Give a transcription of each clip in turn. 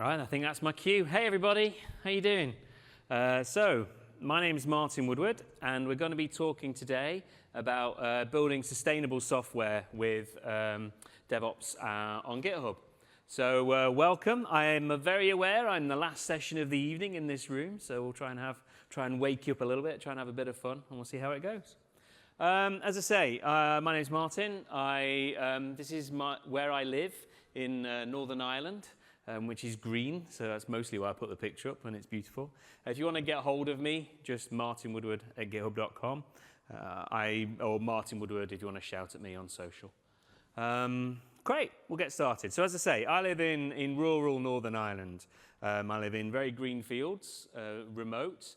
All right, I think that's my cue. Hey everybody, how you doing? My name is Martin Woodward, and we're going to be talking today about building sustainable software with DevOps on GitHub. So welcome. I am very aware I'm the last session of the evening in this room, so we'll try and wake you up a little bit, try and have a bit of fun, and we'll see how it goes. As I say, my name is Martin. This is where I live in Northern Ireland. Which is green, so that's mostly why I put the picture up, and it's beautiful. If you want to get hold of me, just martinwoodward@github.com, or Martin Woodward if you want to shout at me on social. Great, we'll get started. So as I say, I live in rural Northern Ireland. I live in very green fields, remote,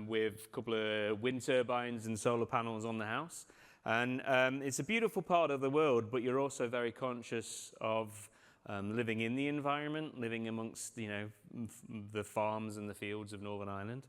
with a couple of wind turbines and solar panels on the house. And it's a beautiful part of the world, but you're also very conscious of living in the environment, living amongst the farms and the fields of Northern Ireland.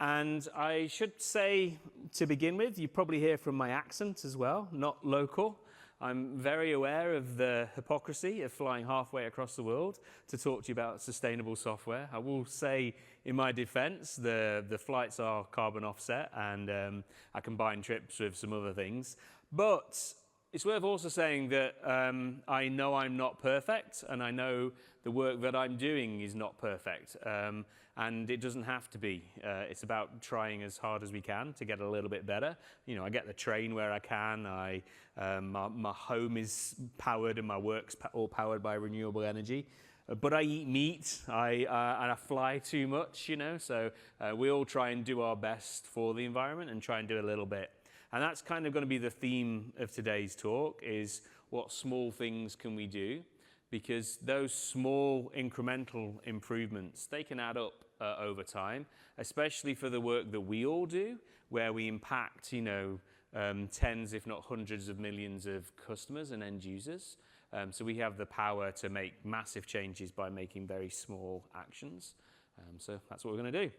And I should say, to begin with, you probably hear from my accent as well, not local. I'm very aware of the hypocrisy of flying halfway across the world to talk to you about sustainable software. I will say, in my defense, the flights are carbon offset, and I combine trips with some other things. But it's worth also saying that I know I'm not perfect, and I know the work that I'm doing is not perfect, and it doesn't have to be. It's about trying as hard as we can to get a little bit better. I get the train where I can. My home is powered, and my work's all powered by renewable energy. But I eat meat, and I fly too much, so we all try and do our best for the environment and try and do a little bit. And that's kind of going to be the theme of today's talk, is what small things can we do? Because those small incremental improvements, they can add up over time, especially for the work that we all do, where we impact, tens, if not hundreds of millions of customers and end users. So we have the power to make massive changes by making very small actions. So that's what we're going to do.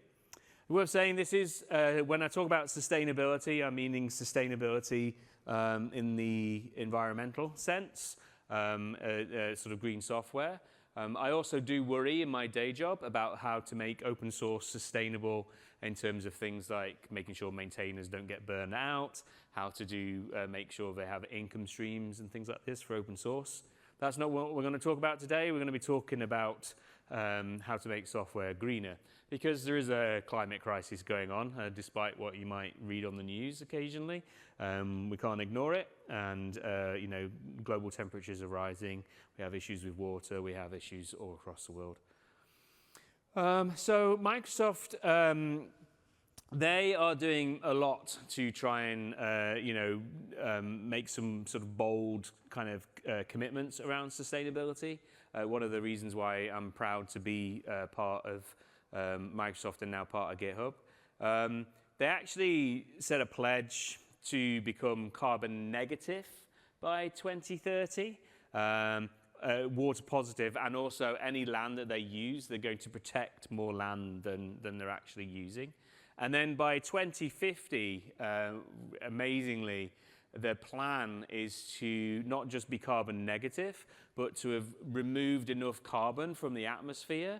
Worth saying, this is, when I talk about sustainability, I'm meaning sustainability in the environmental sense, sort of green software. I also do worry in my day job about how to make open source sustainable in terms of things like making sure maintainers don't get burned out, how to make sure they have income streams and things like this for open source. That's not what we're going to talk about today. We're going to be talking about how to make software greener, because there is a climate crisis going on, despite what you might read on the news occasionally. We can't ignore it, and global temperatures are rising. We have issues with water. We have issues all across the world. So Microsoft, they are doing a lot to try and make some sort of bold kind of commitments around sustainability. One of the reasons why I'm proud to be part of Microsoft and now part of GitHub. They actually set a pledge to become carbon negative by 2030, water positive, and also any land that they use, they're going to protect more land than they're actually using. And then by 2050, amazingly, their plan is to not just be carbon negative, but to have removed enough carbon from the atmosphere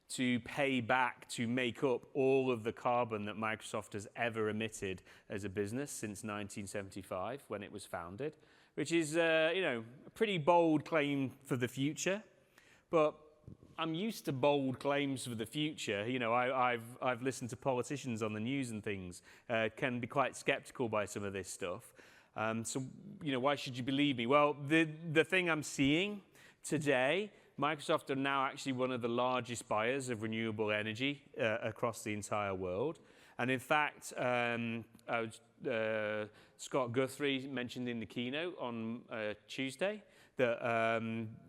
to pay back, to make up all of the carbon that Microsoft has ever emitted as a business since 1975, when it was founded, which is a pretty bold claim for the future. But I'm used to bold claims for the future. I've listened to politicians on the news and things, can be quite skeptical by some of this stuff. So why should you believe me? Well, the thing I'm seeing today, Microsoft are now actually one of the largest buyers of renewable energy across the entire world. And in fact, Scott Guthrie mentioned in the keynote on Tuesday that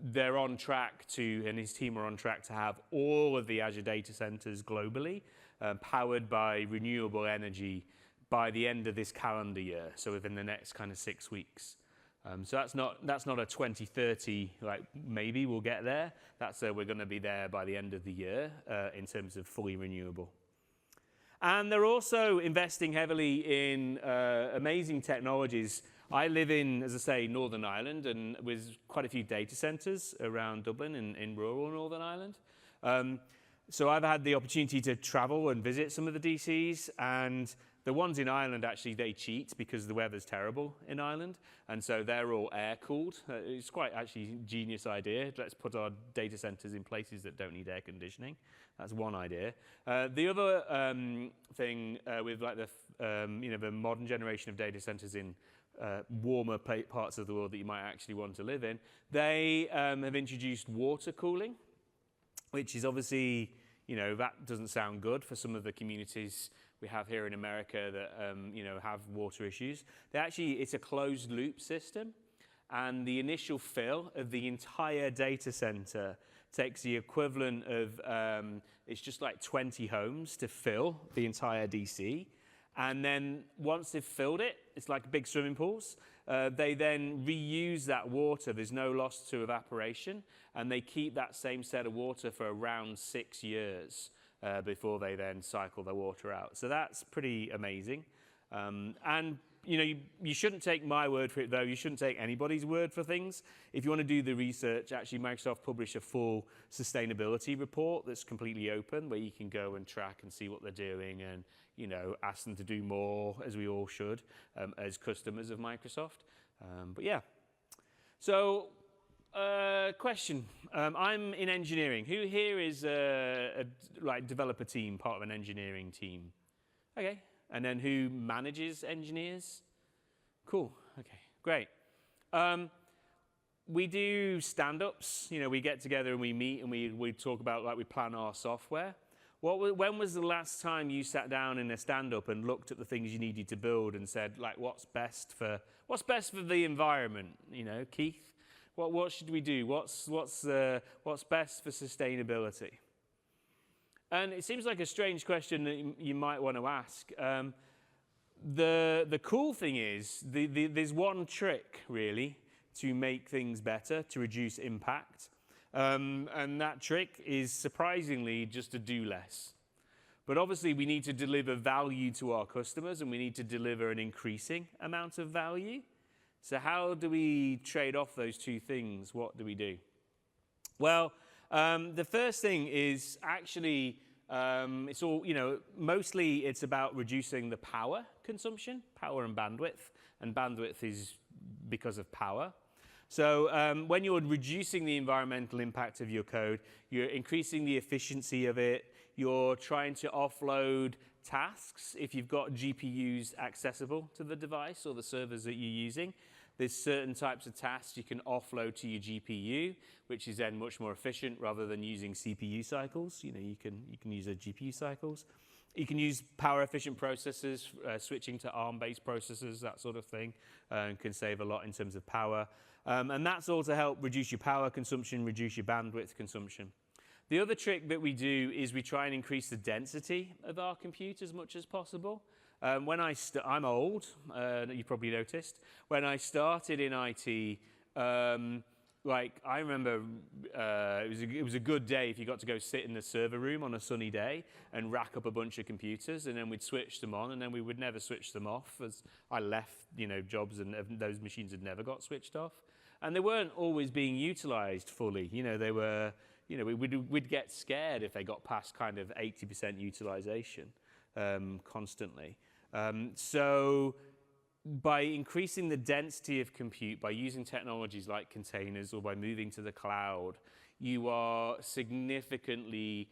they're on track to, and his team are on track to have all of the Azure data centers globally powered by renewable energy by the end of this calendar year, so within the next kind of 6 weeks. So that's not a 2030, like maybe we'll get there. That's we're going to be there by the end of the year in terms of fully renewable. And they're also investing heavily in amazing technologies. I live in, as I say, Northern Ireland, and with quite a few data centers around Dublin in rural Northern Ireland. So I've had the opportunity to travel and visit some of the DCs, and the ones in Ireland, actually, they cheat because the weather's terrible in Ireland, and so they're all air-cooled. It's quite actually a genius idea. Let's put our data centers in places that don't need air conditioning. That's one idea. The other thing with like the modern generation of data centers in warmer parts of the world that you might actually want to live in, they have introduced water cooling, which is obviously, that doesn't sound good for some of the communities we have here in America that, have water issues. It's a closed loop system, and the initial fill of the entire data center takes the equivalent of, it's just like 20 homes to fill the entire DC. And then once they've filled it, it's like big swimming pools. They then reuse that water. There's no loss to evaporation. And they keep that same set of water for around 6 years before they then cycle the water out. So that's pretty amazing. And you shouldn't take my word for it, though. You shouldn't take anybody's word for things. If you want to do the research, actually, Microsoft published a full sustainability report that's completely open, where you can go and track and see what they're doing and, ask them to do more, as we all should, as customers of Microsoft. But yeah. So, question. I'm in engineering. Who here is a developer team, part of an engineering team? Okay. And then who manages engineers? Cool. Okay, great. We do stand-ups. We get together and we meet and we talk about, we plan our software. When was the last time you sat down in a stand-up and looked at the things you needed to build and said, what's best for the environment? Keith, what should we do? What's best for sustainability? And it seems like a strange question that you might want to ask. The cool thing is, there's one trick, really, to make things better, to reduce impact. And that trick is, surprisingly, just to do less. But obviously, we need to deliver value to our customers, and we need to deliver an increasing amount of value. So how do we trade off those two things? What do we do? Well, the first thing is actually, it's all, mostly it's about reducing the power consumption, power and bandwidth is because of power. So when you're reducing the environmental impact of your code, you're increasing the efficiency of it, you're trying to offload tasks if you've got GPUs accessible to the device or the servers that you're using. There's certain types of tasks you can offload to your GPU, which is then much more efficient rather than using CPU cycles. You can use GPU cycles. You can use power-efficient processors, switching to ARM-based processors, that sort of thing, can save a lot in terms of power. And that's all to help reduce your power consumption, reduce your bandwidth consumption. The other trick that we do is we try and increase the density of our compute as much as possible. I'm old, you probably noticed. When I started in IT, I remember it was a good day if you got to go sit in the server room on a sunny day and rack up a bunch of computers, and then we'd switch them on, and then we would never switch them off. As I left, jobs, and those machines had never got switched off, and they weren't always being utilized fully. They were, we'd get scared if they got past kind of 80% utilization constantly. So by increasing the density of compute, by using technologies like containers or by moving to the cloud, you are significantly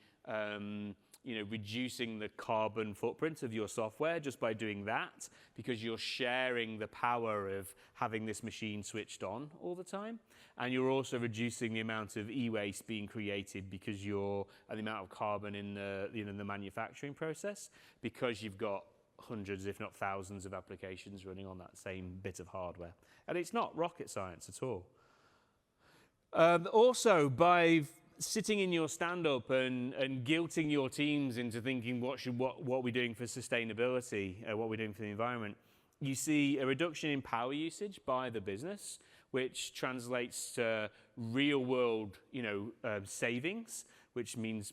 reducing the carbon footprint of your software just by doing that, because you're sharing the power of having this machine switched on all the time. And you're also reducing the amount of e-waste being created because and the amount of carbon in the manufacturing process, because you've got hundreds, if not thousands, of applications running on that same bit of hardware. And it's not rocket science at all. Also, by sitting in your stand-up and guilting your teams into thinking what we're doing for sustainability, what we're doing for the environment, you see a reduction in power usage by the business, which translates to real world, savings, which means,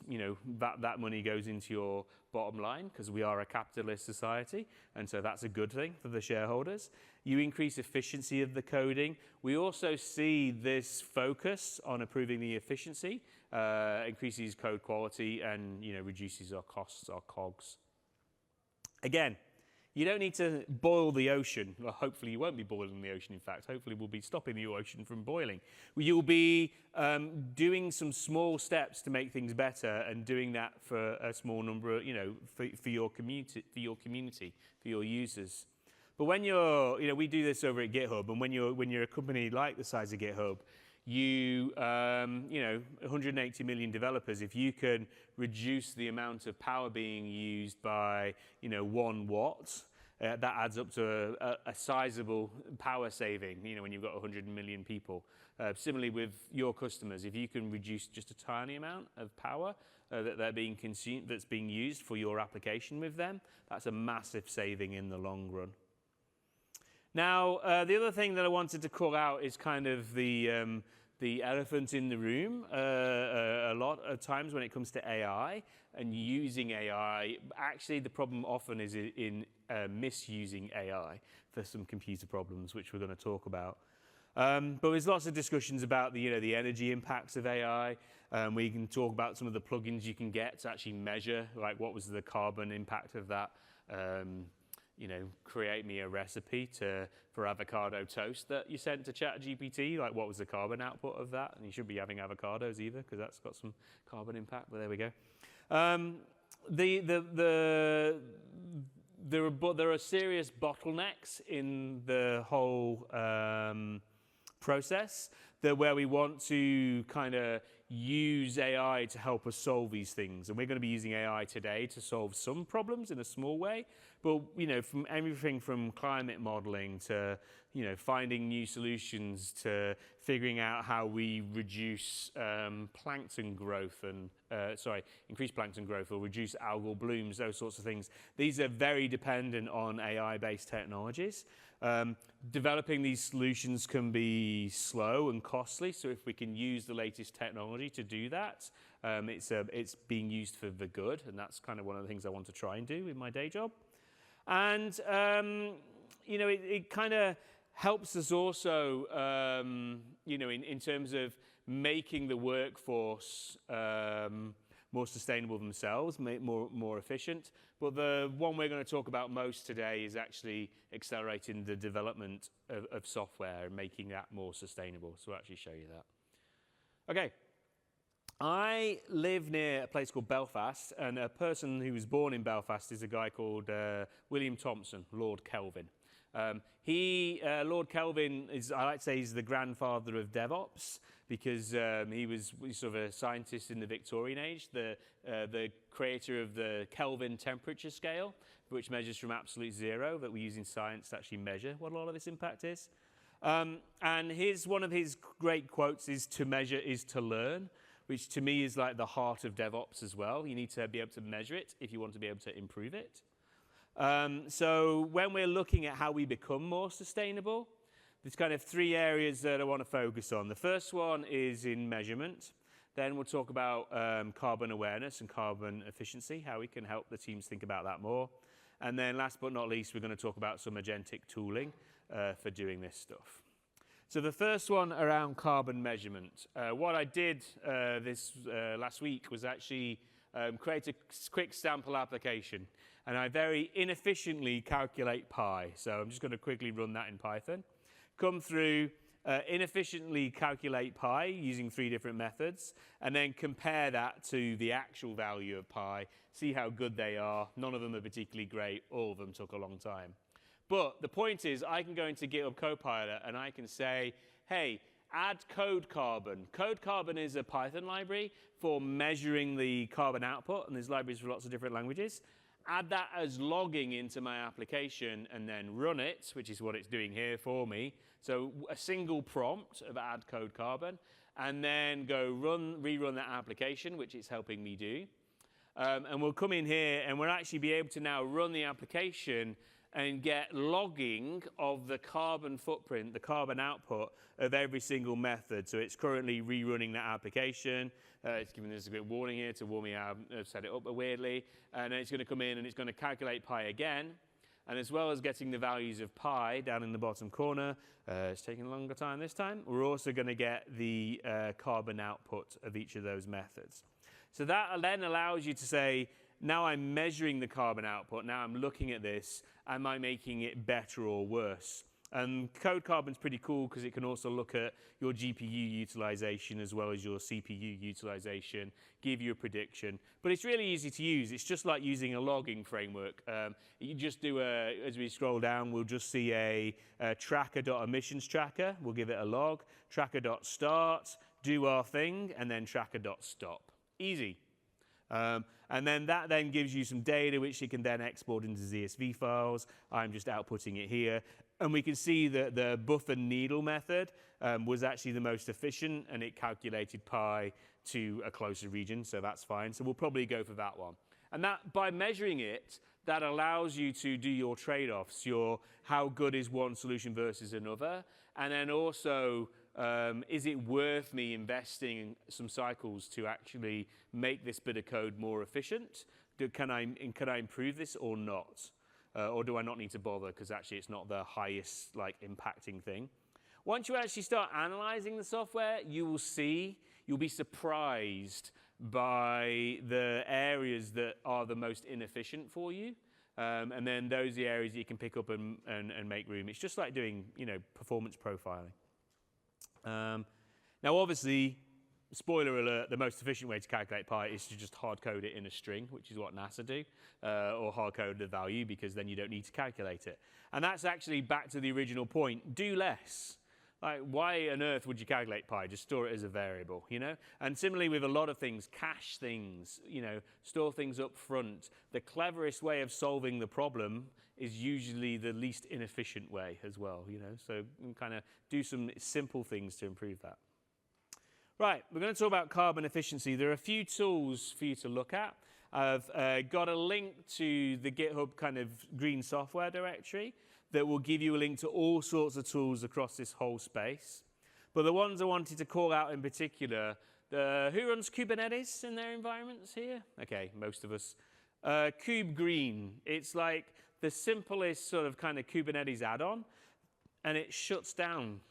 that money goes into your bottom line because we are a capitalist society. And so that's a good thing for the shareholders. You increase efficiency of the coding. We also see this focus on improving the efficiency, increases code quality and, reduces our costs, our COGS. Again, you don't need to boil the ocean. Well, hopefully you won't be boiling the ocean, in fact. Hopefully we'll be stopping the ocean from boiling. You'll be doing some small steps to make things better and doing that for a small number, for your community, for your users. But when you're, we do this over at GitHub, and when you're a company like the size of GitHub, 180 million developers, if you can reduce the amount of power being used by, 1 watt, that adds up to a sizable power saving, when you've got 100 million people. Similarly with your customers, if you can reduce just a tiny amount of power that they're being consumed, that's being used for your application with them, that's a massive saving in the long run. Now, the other thing that I wanted to call out is kind of the elephant in the room. A lot of times when it comes to AI and using AI, actually the problem often is in misusing AI for some computer problems, which we're going to talk about. But there's lots of discussions about the energy impacts of AI. We can talk about some of the plugins you can get to actually measure, like what was the carbon impact of that. Create me a recipe for avocado toast that you sent to ChatGPT, like what was the carbon output of that? And you shouldn't be having avocados either, because that's got some carbon impact, but there we go. There are serious bottlenecks in the whole process where we want to kind of use AI to help us solve these things. And we're going to be using AI today to solve some problems in a small way. But, from everything from climate modeling to, finding new solutions to figuring out how we reduce plankton growth and, increase plankton growth or reduce algal blooms, those sorts of things. These are very dependent on AI-based technologies. Developing these solutions can be slow and costly, so if we can use the latest technology to do that, it's being used for the good, and that's kind of one of the things I want to try and do in my day job. And, it kind of helps us also, in terms of making the workforce more sustainable themselves, more efficient. But the one we're going to talk about most today is actually accelerating the development of software and making that more sustainable. So I'll actually show you that. Okay. I live near a place called Belfast, and a person who was born in Belfast is a guy called William Thompson, Lord Kelvin. Lord Kelvin I like to say he's the grandfather of DevOps, because he was sort of a scientist in the Victorian age, the creator of the Kelvin temperature scale, which measures from absolute zero, that we use in science to actually measure what a lot of this impact is. And one of his great quotes is, "To measure is to learn," which to me is like the heart of DevOps as well. You need to be able to measure it if you want to be able to improve it. So when we're looking at how we become more sustainable, there's kind of 3 areas that I want to focus on. The first one is in measurement. Then we'll talk about carbon awareness and carbon efficiency, how we can help the teams think about that more. And then last but not least, we're going to talk about some agentic tooling for doing this stuff. So the first one around carbon measurement. What I did last week was actually create a quick sample application. And I very inefficiently calculate pi. So I'm just going to quickly run that in Python. Come through, inefficiently calculate pi using 3 different methods, and then compare that to the actual value of pi, see how good they are. None of them are particularly great. All of them took a long time. But the point is, I can go into GitHub Copilot and I can say, hey, add code carbon. Code carbon is a Python library for measuring the carbon output, and there's libraries for lots of different languages. Add that as logging into my application and then run it, which is what it's doing here for me. So a single prompt of add code carbon, and then go rerun that application, which it's helping me do. And we'll come in here and we'll actually be able to now run the application and get logging of the carbon footprint, the carbon output of every single method. So it's currently rerunning that application. It's giving us a good warning here to warn me I've set it up weirdly. And then it's going to come in and it's going to calculate pi again. And as well as getting the values of pi down in the bottom corner, it's taking a longer time this time, we're also going to get the carbon output of each of those methods. So that then allows you to say, now I'm measuring the carbon output, now I'm looking at this, am I making it better or worse? And Code Carbon's pretty cool because it can also look at your GPU utilization as well as your CPU utilization, give you a prediction. But it's really easy to use. It's just like using a logging framework. You just do as we scroll down, we'll just see a tracker.emissions tracker. We'll give it a log, tracker.start, do our thing, and then tracker.stop. Easy. And then that then gives you some data which you can then export into CSV files. I'm just outputting it here. And we can see that the buffer needle method was actually the most efficient, and it calculated pi to a closer region, so that's fine. So we'll probably go for that one. And that, by measuring it, that allows you to do your trade-offs, your how good is one solution versus another, and then also is it worth me investing some cycles to actually make this bit of code more efficient? Can I improve this or not? Or do I not need to bother because actually it's not the highest impacting thing? Once you actually start analyzing the software, you'll be surprised by the areas that are the most inefficient for you. And then those are the areas that you can pick up and make room. It's just like doing, performance profiling. Now, obviously, spoiler alert, the most efficient way to calculate pi is to just hard code it in a string, which is what NASA do, or hard code the value, because then you don't need to calculate it. And that's actually back to the original point, do less. Like, why on earth would you calculate pi? Just store it as a variable, And similarly with a lot of things, cache things, store things up front. The cleverest way of solving the problem is usually the least inefficient way as well, So kind of do some simple things to improve that. Right, we're going to talk about carbon efficiency. There are a few tools for you to look at. I've got a link to the GitHub kind of green software directory that will give you a link to all sorts of tools across this whole space. But the ones I wanted to call out in particular, who runs Kubernetes in their environments here? Okay, most of us. KubeGreen, it's like the simplest sort of kind of Kubernetes add-on, and it shuts down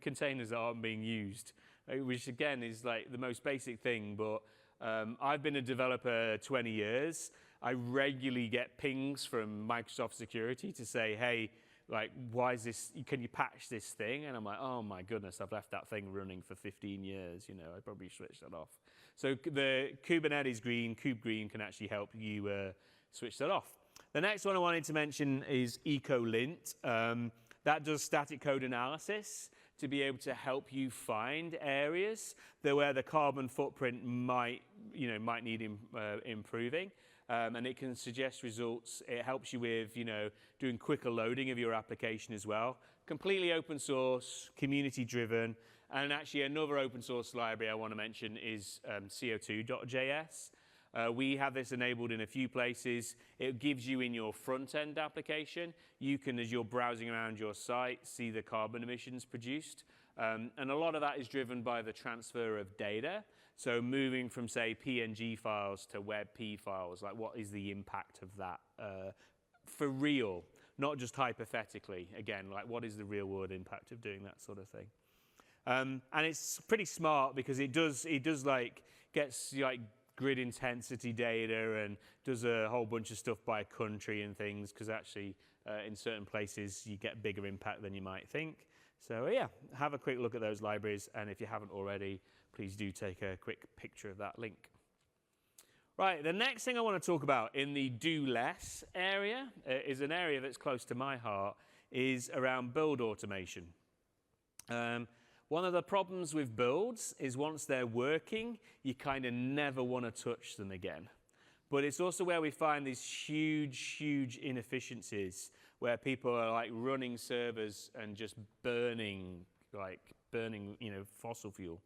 containers that aren't being used, which again is like the most basic thing, but I've been a developer 20 years. I regularly get pings from Microsoft Security to say, hey, why is this, can you patch this thing? And I'm like, oh my goodness, I've left that thing running for 15 years, I probably switched that off. So the Kubernetes Green, KubeGreen can actually help you switch that off. The next one I wanted to mention is EcoLint. That does static code analysis to be able to help you find areas where the carbon footprint might need improving. And it can suggest results. It helps you with, doing quicker loading of your application as well. Completely open source, community driven. And actually another open source library I want to mention is CO2.js. We have this enabled in a few places. It gives you in your front-end application, you can, as you're browsing around your site, see the carbon emissions produced. And a lot of that is driven by the transfer of data. So moving from, say, PNG files to WebP files, what is the impact of that for real, not just hypothetically? Again, what is the real-world impact of doing that sort of thing? And it's pretty smart because it does gets grid intensity data and does a whole bunch of stuff by country and things, because actually in certain places you get bigger impact than you might think. So yeah, have a quick look at those libraries, and if you haven't already, please do take a quick picture of that link. Right, the next thing I want to talk about in the do less area is an area that's close to my heart, is around build automation. One of the problems with builds is once they're working, you kind of never want to touch them again. But it's also where we find these huge inefficiencies where people are running servers and just burning fossil fuel.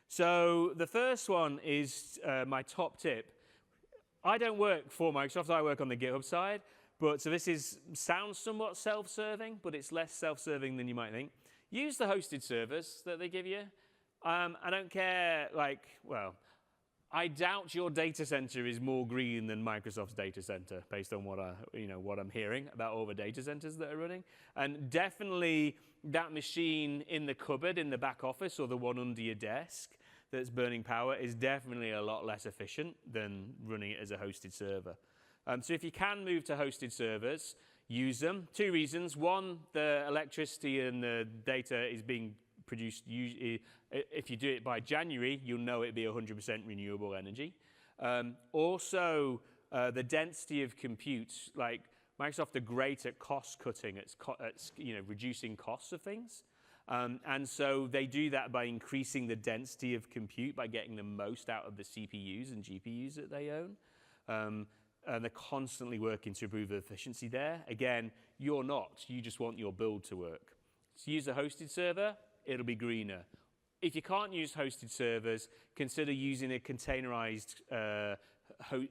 So the first one is my top tip. I don't work for Microsoft, I work on the GitHub side, But so sounds somewhat self-serving, but it's less self-serving than you might think. Use the hosted servers that they give you. I don't care, I doubt your data center is more green than Microsoft's data center, based on what I'm hearing about all the data centers that are running. And definitely that machine in the cupboard in the back office or the one under your desk that's burning power is definitely a lot less efficient than running it as a hosted server. So if you can move to hosted servers, use them. 2 reasons. One, the electricity and the data is being produced. If you do it by January, you'll know it'll be 100% renewable energy. Also, the density of compute, like Microsoft are great at cost cutting, at reducing costs of things. And so they do that by increasing the density of compute, by getting the most out of the CPUs and GPUs that they own. And they're constantly working to improve the efficiency there. Again, you're not. You just want your build to work. So use a hosted server, it'll be greener. If you can't use hosted servers, consider using a containerized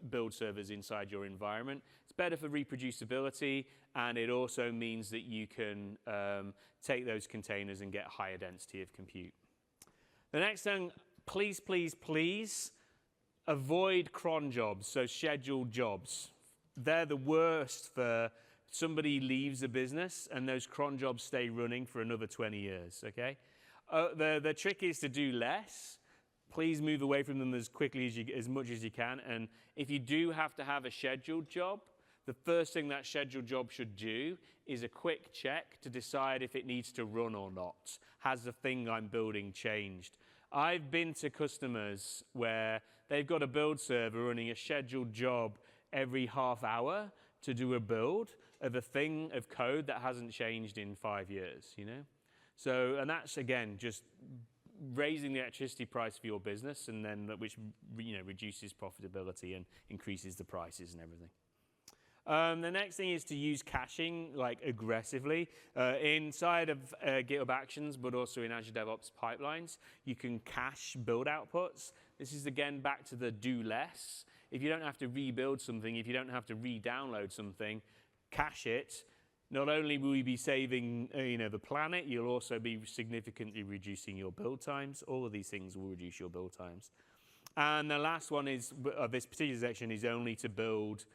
build servers inside your environment. It's better for reproducibility, and it also means that you can take those containers and get higher density of compute. The next thing, please, please, please, avoid cron jobs, so scheduled jobs. They're the worst for somebody leaves a business and those cron jobs stay running for another 20 years, okay? The trick is to do less. Please move away from them as quickly as much as you can. And if you do have to have a scheduled job, the first thing that scheduled job should do is a quick check to decide if it needs to run or not. Has the thing I'm building changed? I've been to customers where they've got a build server running a scheduled job every half hour to do a build of a thing of code that hasn't changed in 5 years, So, and that's, again, just raising the electricity price for your business, and then which reduces profitability and increases the prices and everything. The next thing is to use caching aggressively inside of GitHub Actions, but also in Azure DevOps pipelines. You can cache build outputs. This is again back to the do less. If you don't have to rebuild something, if you don't have to re-download something, cache it. Not only will you be saving the planet, you'll also be significantly reducing your build times. All of these things will reduce your build times. And the last one is, this particular section is only to build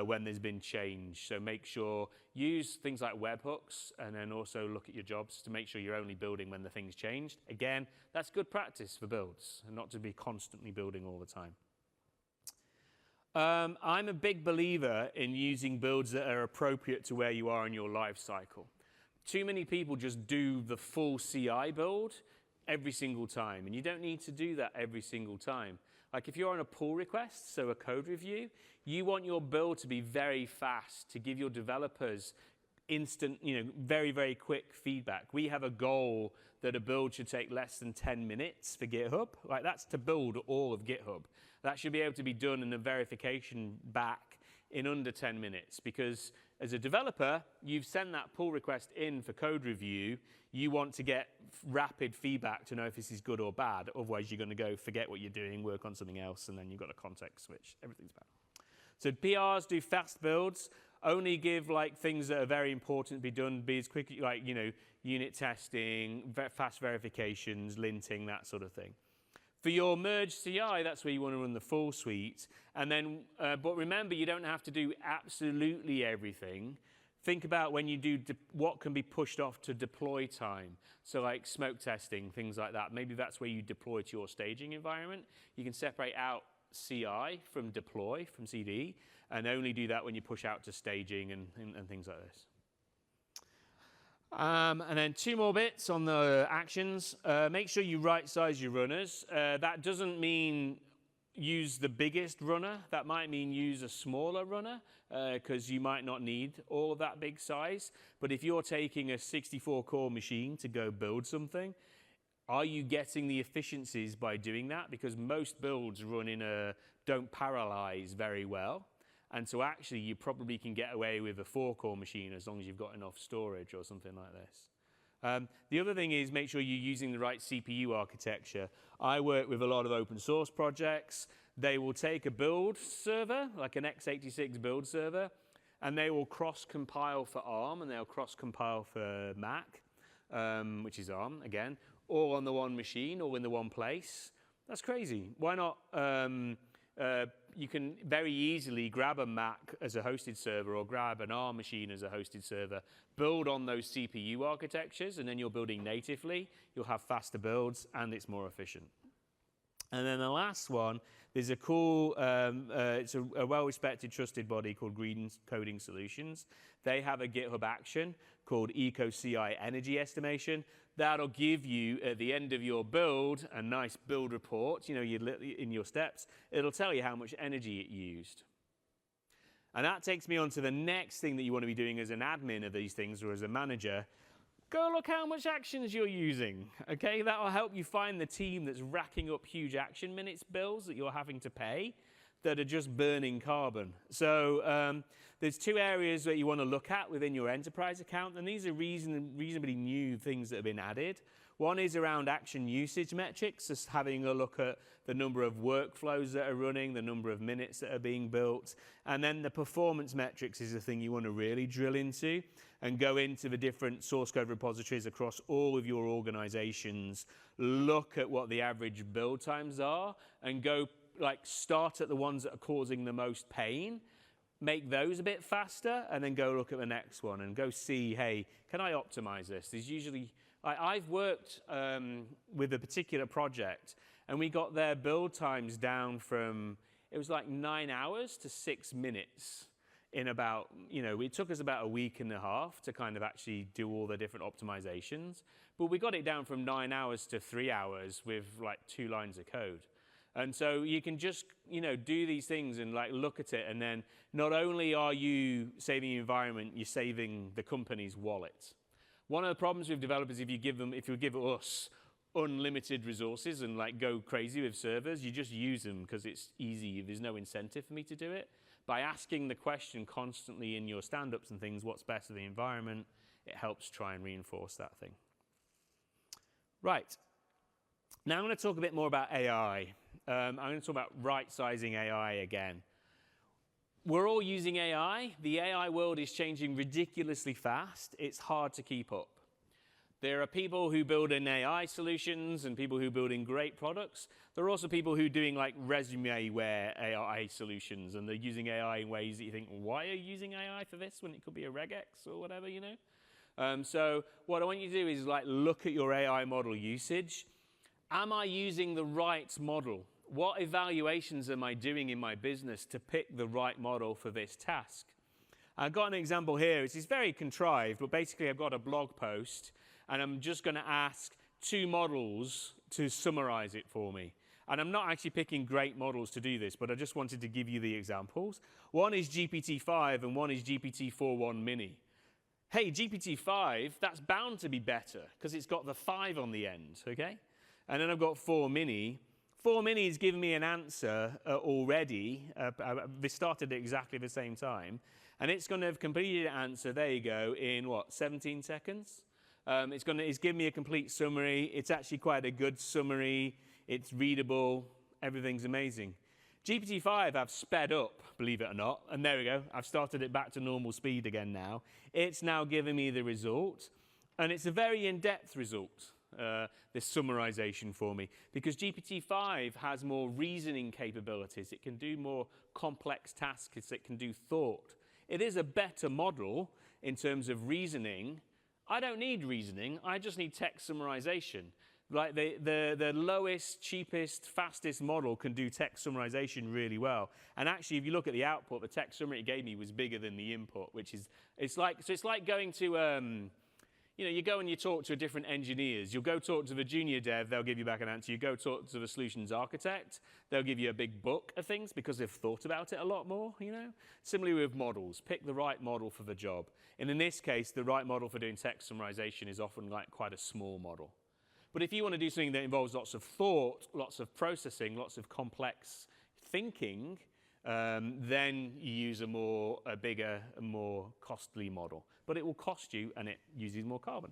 when there's been change. So make sure, use things like webhooks, and then also look at your jobs to make sure you're only building when the thing's changed. Again, that's good practice for builds, and not to be constantly building all the time. I'm a big believer in using builds that are appropriate to where you are in your life cycle. Too many people just do the full CI build every single time, and you don't need to do that every single time. Like if you're on a pull request, so a code review, you want your build to be very fast, to give your developers instant, very, very quick feedback. We have a goal that a build should take less than 10 minutes for GitHub. Like that's to build all of GitHub. That should be able to be done in a verification back in under 10 minutes, because as a developer, you've sent that pull request in for code review. You want to get rapid feedback to know if this is good or bad. Otherwise, you're going to go forget what you're doing, work on something else, and then you've got a context switch. Everything's bad. So PRs do fast builds. Only give things that are very important to be done. Be as quick, unit testing, fast verifications, linting, that sort of thing. For your merge CI, that's where you want to run the full suite. And then, but remember, you don't have to do absolutely everything. Think about when you do what can be pushed off to deploy time. So like smoke testing, things like that. Maybe that's where you deploy to your staging environment. You can separate out CI from deploy, from CD, and only do that when you push out to staging and things like this. And then 2 more bits on the actions. Make sure you right-size your runners. That doesn't mean use the biggest runner. That might mean use a smaller runner, because you might not need all of that big size. But if you're taking a 64-core machine to go build something, are you getting the efficiencies by doing that? Because most builds run in don't parallelize very well. And so actually, you probably can get away with a 4-core machine as long as you've got enough storage or something like this. The other thing is make sure you're using the right CPU architecture. I work with a lot of open source projects. They will take a build server, like an x86 build server, and they will cross-compile for ARM, and they'll cross-compile for Mac, which is ARM, again, all on the one machine, all in the one place. That's crazy. Why not? You can very easily grab a Mac as a hosted server or grab an ARM machine as a hosted server, build on those CPU architectures, and then you're building natively. You'll have faster builds, and it's more efficient. And then the last one, there's a cool, it's a well-respected, trusted body called Green Coding Solutions. They have a GitHub action called EcoCI energy estimation. That'll give you, at the end of your build, a nice build report, in your steps. It'll tell you how much energy it used. And that takes me on to the next thing that you want to be doing as an admin of these things or as a manager. Go look how much actions you're using, okay? That'll help you find the team that's racking up huge action minutes bills that you're having to pay that are just burning carbon. So there's two areas that you want to look at within your enterprise account, and these are reasonably new things that have been added. One is around action usage metrics, just having a look at the number of workflows that are running, the number of minutes that are being built, and then the performance metrics is the thing you want to really drill into and go into the different source code repositories across all of your organizations, look at what the average build times are, and go start at the ones that are causing the most pain, make those a bit faster, and then go look at the next one and go see, hey, can I optimize this? There's usually, I've worked with a particular project, and we got their build times down from, it was like 9 hours to 6 minutes in about, it took us about a week and a half to kind of actually do all the different optimizations, but we got it down from 9 hours to 3 hours with 2 lines of code. And so you can just, do these things and look at it, and then not only are you saving the environment, you're saving the company's wallet. One of the problems with developers, if you give us unlimited resources and go crazy with servers, you just use them because it's easy. There's no incentive for me to do it. By asking the question constantly in your stand-ups and things, what's best for the environment, it helps try and reinforce that thing. Right. Now I'm going to talk a bit more about AI. I'm going to talk about right-sizing AI again. We're all using AI. The AI world is changing ridiculously fast. It's hard to keep up. There are people who build in AI solutions and people who build in great products. There are also people who are doing resume-ware AI solutions, and they're using AI in ways that you think, why are you using AI for this when it could be a regex or whatever, So what I want you to do is look at your AI model usage. Am I using the right model? What evaluations am I doing in my business to pick the right model for this task? I've got an example here. It's very contrived, but basically I've got a blog post, and I'm just going to ask 2 models to summarize it for me. And I'm not actually picking great models to do this, but I just wanted to give you the examples. One is GPT-5 and one is GPT-4.1 mini. Hey, GPT-5, that's bound to be better because it's got the 5 on the end, okay? And then I've got 4 mini. 4 mini is giving me an answer already. They started at exactly the same time. And it's going to have completed an answer, there you go, in 17 seconds? It's giving me a complete summary. It's actually quite a good summary. It's readable. Everything's amazing. GPT-5 I've sped up, believe it or not. And there we go. I've started it back to normal speed again now. It's now giving me the result. And it's a very in-depth result, this summarization for me. Because GPT-5 has more reasoning capabilities. It can do more complex tasks. It can do thought. It is a better model in terms of reasoning. I don't need reasoning. I just need text summarization. The lowest, cheapest, fastest model can do text summarization really well. And actually, if you look at the output, the text summary it gave me was bigger than the input, which is, it's like going to, you go and you talk to different engineers. You'll go talk to the junior dev, they'll give you back an answer. You go talk to the solutions architect, they'll give you a big book of things because they've thought about it a lot more, Similarly with models, pick the right model for the job. And in this case, the right model for doing text summarization is often quite a small model. But if you want to do something that involves lots of thought, lots of processing, lots of complex thinking, then you use a bigger, more costly model. But it will cost you, and it uses more carbon.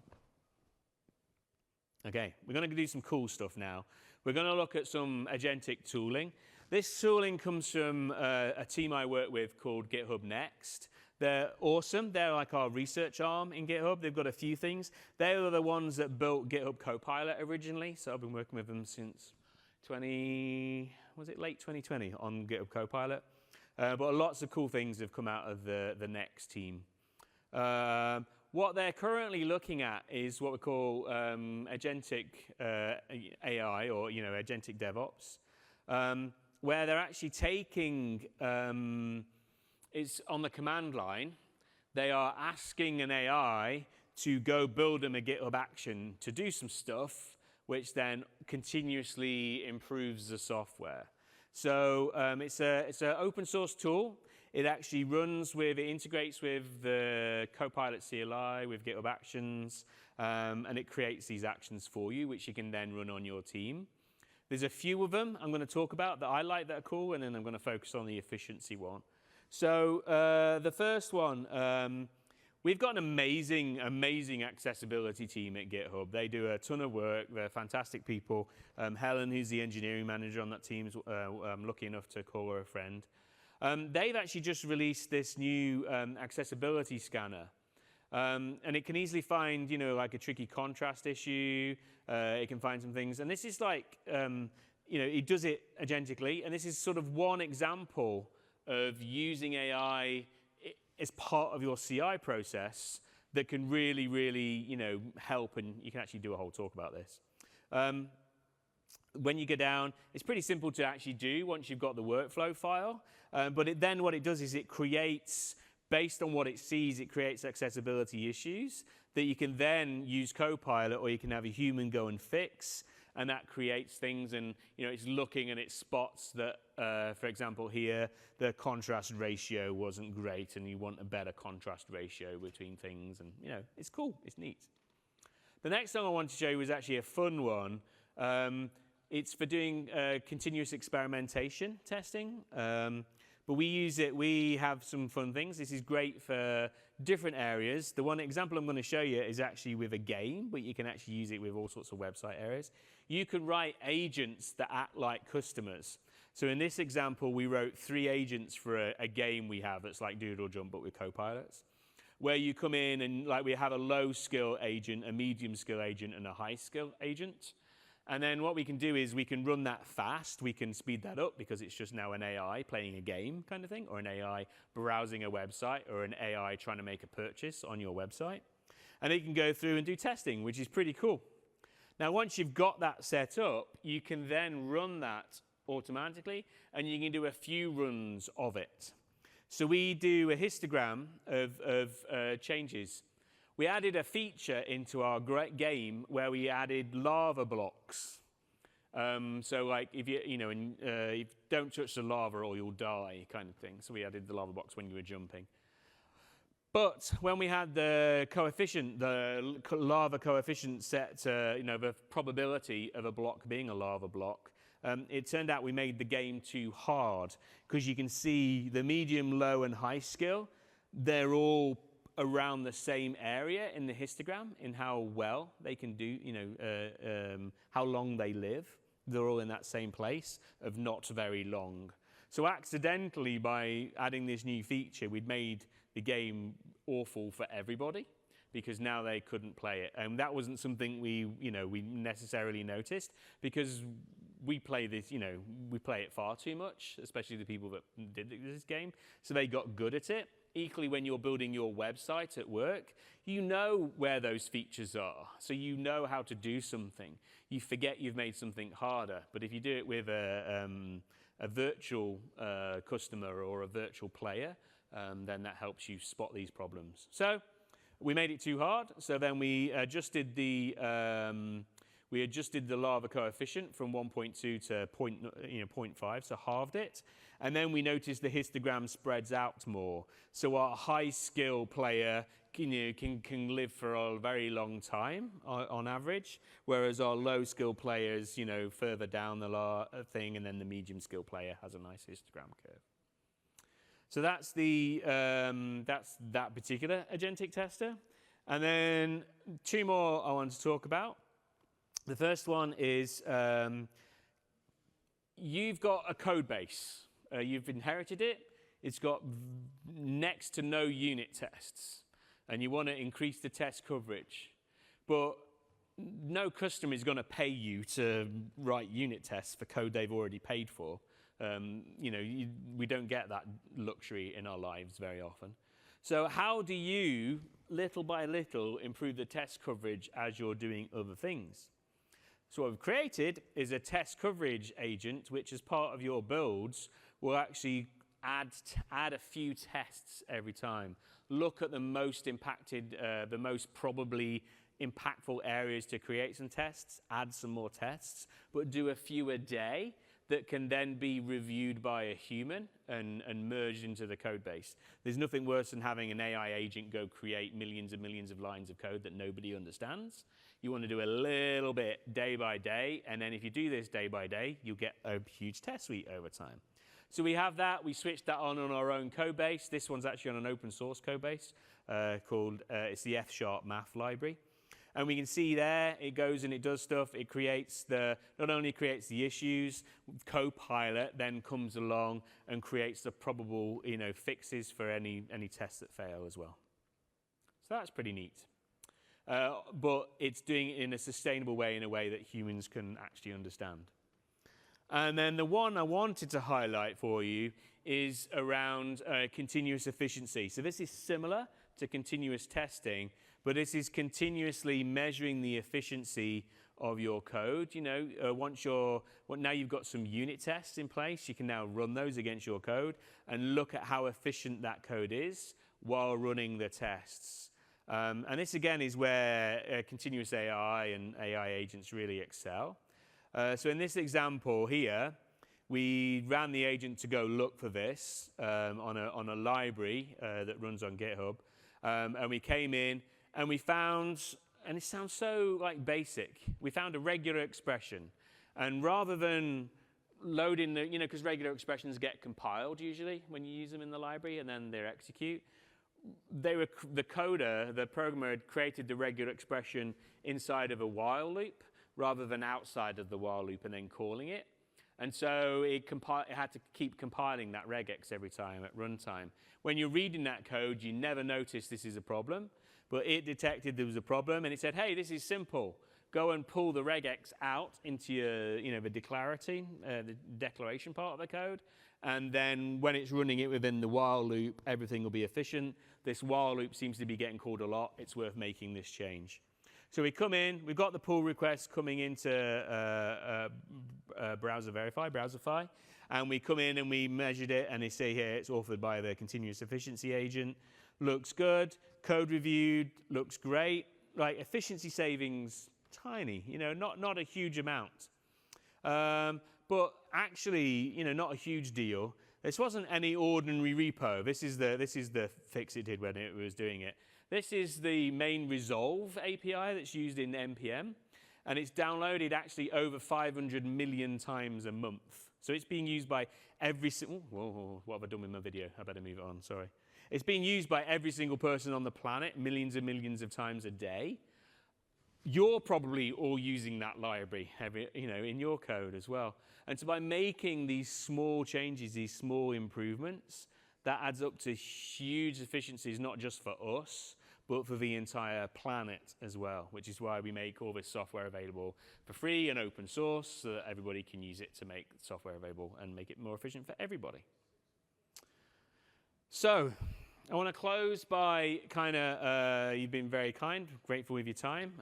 Okay, we're going to do some cool stuff now. We're going to look at some agentic tooling. This tooling comes from a team I work with called GitHub Next. They're awesome. They're like our research arm in GitHub. They've got a few things. They were the ones that built GitHub Copilot originally. So I've been working with them since late 2020 on GitHub Copilot. But lots of cool things have come out of the Next team. What they're currently looking at is what we call agentic AI, or agentic DevOps, where they're actually taking it's on the command line. They are asking an AI to go build them a GitHub action to do some stuff, which then continuously improves the software. So it's an open source tool. It actually it integrates with the Copilot CLI, with GitHub Actions, and it creates these actions for you, which you can then run on your team. There's a few of them I'm going to talk about that I like that are cool, and then I'm going to focus on the efficiency one. So the first one, we've got an amazing accessibility team at GitHub. They do a ton of work. They're fantastic people. Helen, who's the engineering manager on that team, I'm lucky enough to call her a friend. They've actually just released this new accessibility scanner. And it can easily find, like a tricky contrast issue. It can find some things. And this is like, it does it agentically. And this is sort of one example of using AI as part of your CI process that can really, really, help. And you can actually do a whole talk about this. When you go down, it's pretty simple to actually do once you've got the workflow file. But then what it does is it creates, based on what it sees, it creates accessibility issues that you can then use Copilot, or you can have a human go and fix. And that creates things, and it's looking and it spots that, for example, here the contrast ratio wasn't great, and you want a better contrast ratio between things, and it's cool, it's neat. The next thing I want to show you is actually a fun one. It's for doing continuous experimentation testing, but we have some fun things. This is great for different areas. The one example I'm going to show you is actually with a game, but you can actually use it with all sorts of website areas. You can write agents that act like customers. So in this example, we wrote 3 agents for a game we have that's like Doodle Jump, but with copilots, where you come in and we have a low skill agent, a medium skill agent, and a high skill agent. And then what we can do is we can run that fast. We can speed that up because it's just now an AI playing a game kind of thing, or an AI browsing a website, or an AI trying to make a purchase on your website. And it can go through and do testing, which is pretty cool. Now, once you've got that set up, you can then run that automatically, and you can do a few runs of it. So we do a histogram of changes. We added a feature into our game where we added lava blocks. So like if you don't touch the lava or you'll die kind of thing. So we added the lava blocks when you were jumping. But when we had the coefficient, the lava coefficient set to, the probability of a block being a lava block, it turned out we made the game too hard, because you can see the medium, low, and high skill, they're all around the same area in the histogram in how well they can do, how long they live. They're all in that same place of not very long. So accidentally, by adding this new feature, we'd made the game awful for everybody, because now they couldn't play it. And that wasn't something we necessarily noticed, because we play this, we play it far too much, especially the people that did this game. So they got good at it. Equally, when you're building your website at work, you know where those features are. So you know how to do something. You forget you've made something harder. But if you do it with a virtual customer or a virtual player, then that helps you spot these problems. So we made it too hard. So then we adjusted the lava coefficient from 1.2 to 0.5, so halved it. And then we noticed the histogram spreads out more. So our high skill player can live for a very long time on average, whereas our low skill players, further down the thing, and then the medium skill player has a nice histogram curve. So that's that particular agentic tester. And then 2 more I want to talk about. The first one is you've got a code base. You've inherited it. it's got next to no unit tests, and you want to increase the test coverage. But no customer is going to pay you to write unit tests for code they've already paid for. We don't get that luxury in our lives very often. So how do you, little by little, improve the test coverage as you're doing other things? So what we've created is a test coverage agent, which as part of your builds will actually add a few tests every time. Look at the most impacted, the most probably impactful areas to create some tests, add some more tests, but do a few a day that can then be reviewed by a human and merged into the code base. There's nothing worse than having an AI agent go create millions and millions of lines of code that nobody understands. You want to do a little bit day by day, and then if you do this day by day, you'll get a huge test suite over time. So we have that. We switched that on our own code base. This one's actually on an open source code base called, it's the 𝗦𝗽𝗀𝗃 library. And we can see there, it goes and it does stuff. It creates not only creates the issues, Copilot then comes along and creates the probable, fixes for any tests that fail as well. So that's pretty neat. But it's doing it in a sustainable way, in a way that humans can actually understand. And then the one I wanted to highlight for you is around continuous efficiency. So this is similar to continuous testing, but this is continuously measuring the efficiency of your code. Now you've got some unit tests in place, you can now run those against your code and look at how efficient that code is while running the tests. And this again is where continuous AI and AI agents really excel. So in this example here, we ran the agent to go look for this on a library that runs on GitHub. And we came in and we found, and it sounds so basic, we found a regular expression. And rather than loading because regular expressions get compiled usually when you use them in the library and then they're execute. The coder, the programmer, had created the regular expression inside of a while loop rather than outside of the while loop and then calling it. And so it had to keep compiling that regex every time at runtime. When you're reading that code, you never notice this is a problem, but it detected there was a problem and it said, hey, this is simple. Go and pull the regex out into your, the declaration part of the code. And then when it's running it within the while loop, everything will be efficient. This while loop seems to be getting called a lot. It's worth making this change. So we come in, we've got the pull request coming into browserify, and we come in and we measured it, and they say here it's authored by the continuous efficiency agent. Looks good. Code reviewed. Looks great. Efficiency savings, tiny. Not a huge amount. But actually, not a huge deal. This wasn't any ordinary repo. This is the fix it did when it was doing it. This is the main resolve API that's used in NPM, and it's downloaded actually over 500 million times a month. So it's being used by every single. Whoa, what have I done with my video? I better move it on. Sorry. It's being used by every single person on the planet, millions and millions of times a day. You're probably all using that library, in your code as well. And so by making these small changes, these small improvements, that adds up to huge efficiencies, not just for us, but for the entire planet as well, which is why we make all this software available for free and open source so that everybody can use it to make software available and make it more efficient for everybody. So I want to close by you've been very kind, grateful with your time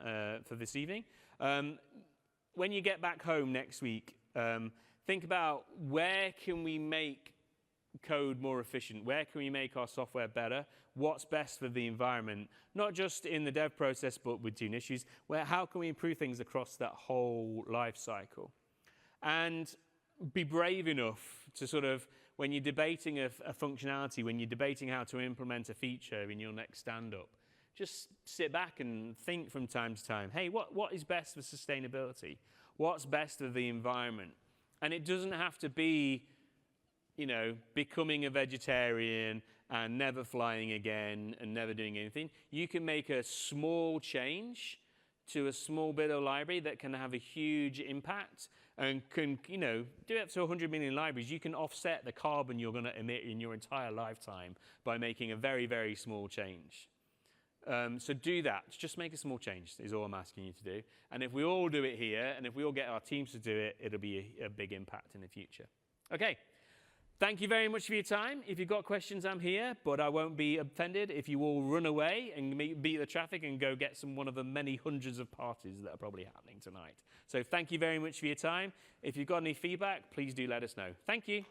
for this evening. When you get back home next week, think about where can we make code more efficient? Where can we make our software better? What's best for the environment? Not just in the dev process, but with doing issues. How can we improve things across that whole life cycle? And be brave enough to when you're debating a functionality, when you're debating how to implement a feature in your next stand-up, just sit back and think from time to time, hey, what is best for sustainability? What's best for the environment? And it doesn't have to be, becoming a vegetarian and never flying again and never doing anything. You can make a small change to a small bit of library that can have a huge impact and can, do up to 100 million libraries, you can offset the carbon you're going to emit in your entire lifetime by making a very, very small change. So do that. Just make a small change is all I'm asking you to do. And if we all do it here, and if we all get our teams to do it, it'll be a big impact in the future. OK. Thank you very much for your time. If you've got questions, I'm here, but I won't be offended if you all run away and beat the traffic and go get one of the many hundreds of parties that are probably happening tonight. So thank you very much for your time. If you've got any feedback, please do let us know. Thank you.